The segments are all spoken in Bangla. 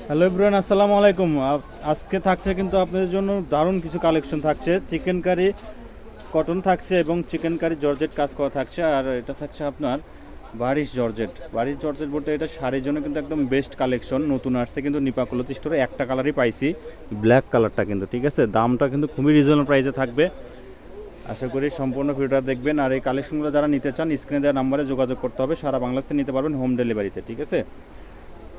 হ্যালো এভরিওয়ান, আসসালামু আলাইকুম। আজকে থাকছে কিন্তু আপনাদের জন্য দারুণ কিছু কালেকশন থাকছে। চিকেন কারি কটন থাকছে এবং চিকেন কারি জর্জেট কাজ করা থাকছে। আর এটা থাকছে আপনার বারিশ জর্জেট বলতে এটা শাড়ির জন্য কিন্তু একদম বেস্ট কালেকশন। নতুন আসছে কিন্তু নিপা ক্লথ স্টোরে, একটা কালারই পাইছি, ব্ল্যাক কালারটা কিন্তু। ঠিক আছে, দামটা কিন্তু খুবই রিজনেবল প্রাইসে থাকবে। আশা করি সম্পূর্ণ ভিডিওটা দেখবেন। আর এই কালেকশনগুলো যারা নিতে চান স্ক্রিনে দেওয়া নাম্বারে যোগাযোগ করতে হবে। সারা বাংলাদেশে নিতে পারবেন হোম ডেলিভারিতে। ঠিক আছে,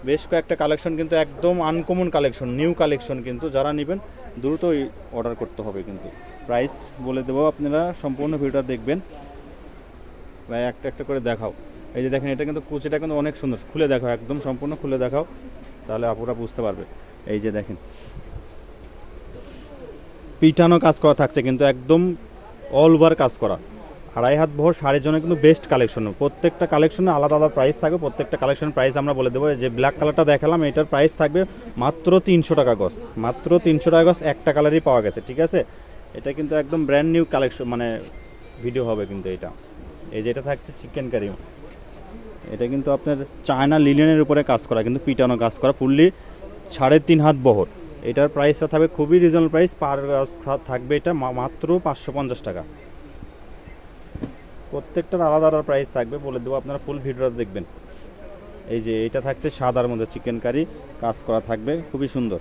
বেশ কয়েকটা কালেকশন কিন্তু একদম আনকমন কালেকশন, নিউ কালেকশন কিন্তু। যারা নেবেন দ্রুতই অর্ডার করতে হবে কিন্তু। প্রাইস বলে দেবো, আপনারা সম্পূর্ণ ভিডিওটা দেখবেন। প্রায় একটা একটা করে দেখাও। এই যে দেখেন, এটা কিন্তু কুচিটা কিন্তু অনেক সুন্দর। খুলে দেখাও, একদম সম্পূর্ণ খুলে দেখাও, তাহলে আপুরা বুঝতে পারবে। এই যে দেখেন, পিটানো কাজ করা থাকছে কিন্তু, একদম অল ওভার কাজ করা। আড়াই হাত বহর শাড়ির জন্য কিন্তু বেস্ট কালেকশন। প্রত্যেকটা কালেকশনে আলাদা আলাদা প্রাইস থাকবে। প্রত্যেকটা কালেকশনের প্রাইস আমরা বলে দেবো। যে ব্ল্যাক কালারটা দেখালাম, এটার প্রাইস থাকবে মাত্র 300 টাকা গজ। মাত্র 300 টাকা গজ, একটা কালারই পাওয়া গেছে। ঠিক আছে, এটা কিন্তু একদম ব্র্যান্ড নিউ কালেকশন, মানে ভিডিও হবে কিন্তু এটা। এই যে এটা থাকছে চিকেন কারি, এটা কিন্তু আপনার চায়না লিলেনের উপরে কাজ করা, কিন্তু পিটানো কাজ করা, ফুললি 3.5 হাত বহর। এটার প্রাইসটা থাকবে খুবই রিজনেবল প্রাইস। পার গজ থাকবে এটা মাত্র 550 টাকা। প্রত্যেকটার আলাদা আলাদা প্রাইস থাকবে, বলে দেবো, আপনারা ফুল ভিডিওটা দেখবেন। এই যে এটা থাকছে সাদার মধ্যে চিকেন কারি কাজ করা থাকবে, খুবই সুন্দর।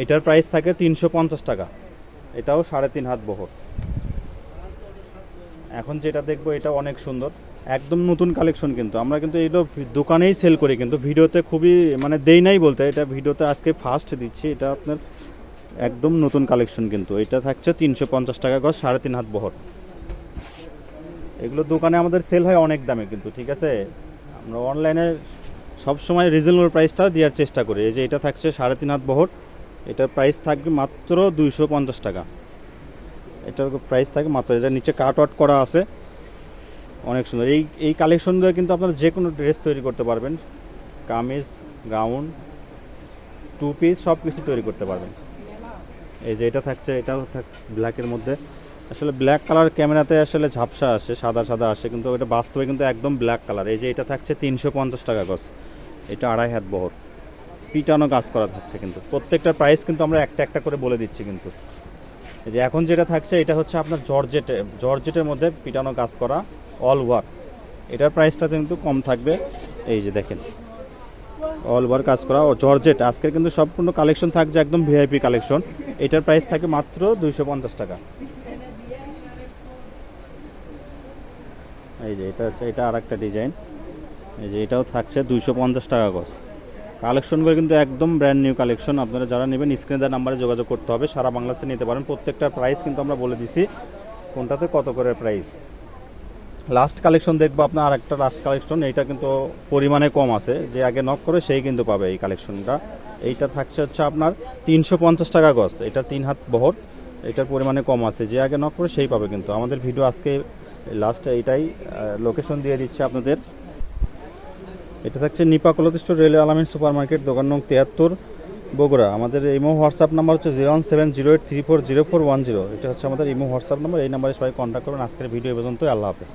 এটার প্রাইস থাকে 350 টাকা। এটাও 3.5 হাত বহর। এখন যেটা দেখবো এটা অনেক সুন্দর, একদম নতুন কালেকশন কিন্তু। আমরা কিন্তু এইগুলো দোকানেই সেল করি, কিন্তু ভিডিওতে খুবই মানে দেই নাই বলতে, এটা ভিডিওতে আজকে ফার্স্ট দিচ্ছি। এটা আপনার একদম নতুন কালেকশন কিন্তু। এটা থাকছে 350 টাকা গজ, 3.5 হাত বহর। এগুলো দোকানে আমাদের সেল হয় অনেক দামে কিন্তু। ঠিক আছে, আমরা অনলাইনে সবসময় রিজনেবল প্রাইসটা দেওয়ার চেষ্টা করি। এই যে এটা থাকছে 3.5 হাত বহর, এটার প্রাইস থাকবে মাত্র 250 টাকা। এটার প্রাইস থাকে মাত্র, এটা নিচে কাট আউট করা আছে, অনেক সুন্দর। এই কালেকশন দিয়ে কিন্তু আপনারা যে কোনো ড্রেস তৈরি করতে পারবেন। কামিজ, গাউন, টু পিস সব কিছু তৈরি করতে পারবেন। এই যে এটা থাকছে, এটাও ব্ল্যাকের মধ্যে। আসলে ব্ল্যাক কালার ক্যামেরাতে আসলে ঝাপসা আসে, সাদা সাদা আসে, কিন্তু এটা বাস্তবে কিন্তু একদম ব্ল্যাক কালার। এই যে এটা থাকছে 350 টাকা গজ, এটা 2.5 হাত বহর, পিটানো কাজ করা থাকছে কিন্তু। প্রত্যেকটার প্রাইস কিন্তু আমরা একটা একটা করে বলে দিচ্ছি কিন্তু। এই যে এখন যেটা থাকছে, এটা হচ্ছে আপনার জর্জেটের মধ্যে পিটানো কাজ করা, অল ওয়ার। এটার প্রাইসটা কিন্তু কম থাকবে। এই যে দেখেন, অল ওভার কাজ করা ও জর্জেট। আজকের কিন্তু সম্পূর্ণ কালেকশন থাকছে একদম ভিআইপি কালেকশন। এটার প্রাইস থাকে মাত্র 250 টাকা। এই যে এটা হচ্ছে, এটা আর একটা ডিজাইন। এই যে এটাও থাকছে 250 টাকা গজ। কালেকশনগুলো কিন্তু একদম ব্র্যান্ড নিউ কালেকশন। আপনারা যারা নেবেন স্ক্রিনে দেওয়া নাম্বারে যোগাযোগ করতে হবে। সারা বাংলাদেশে নিতে পারেন। প্রত্যেকটার প্রাইস কিন্তু আমরা বলে দিছি কোনটাতে কত করে প্রাইস। লাস্ট কালেকশন দেখবো আপনার, আর একটা লাস্ট কালেকশন। এইটা কিন্তু পরিমাণে কম আছে, যে আগে নক করে সেই কিন্তু পাবে এই কালেকশনটা। এইটা থাকছে হচ্ছে আপনার 350 টাকা গজ, এটা 3 হাত বহর। এটার পরিমাণে কম আছে, যে আগে নক করে সেই পাবে কিন্তু। আমাদের ভিডিও আজকে লাস্ট এইটাই, লোকেশন দিয়ে দিচ্ছে আপনাদের। এটা থাকছে নিপা ক্লথ স্টোর, রেলওয়ে আলামিন সুপার মার্কেট, দোকান নং 73, বগুড়া। আমাদের ইমো হোয়াটসঅ্যাপ নাম্বার হচ্ছে 01708340410। এটা হচ্ছে আমাদের ইমো হোয়াটসঅ্যাপ নাম্বার। এই নাম্বারে সবাই কন্ট্যাক্ট করবেন। আজকের ভিডিও পর্যন্ত, আল্লাহ হাফেজ।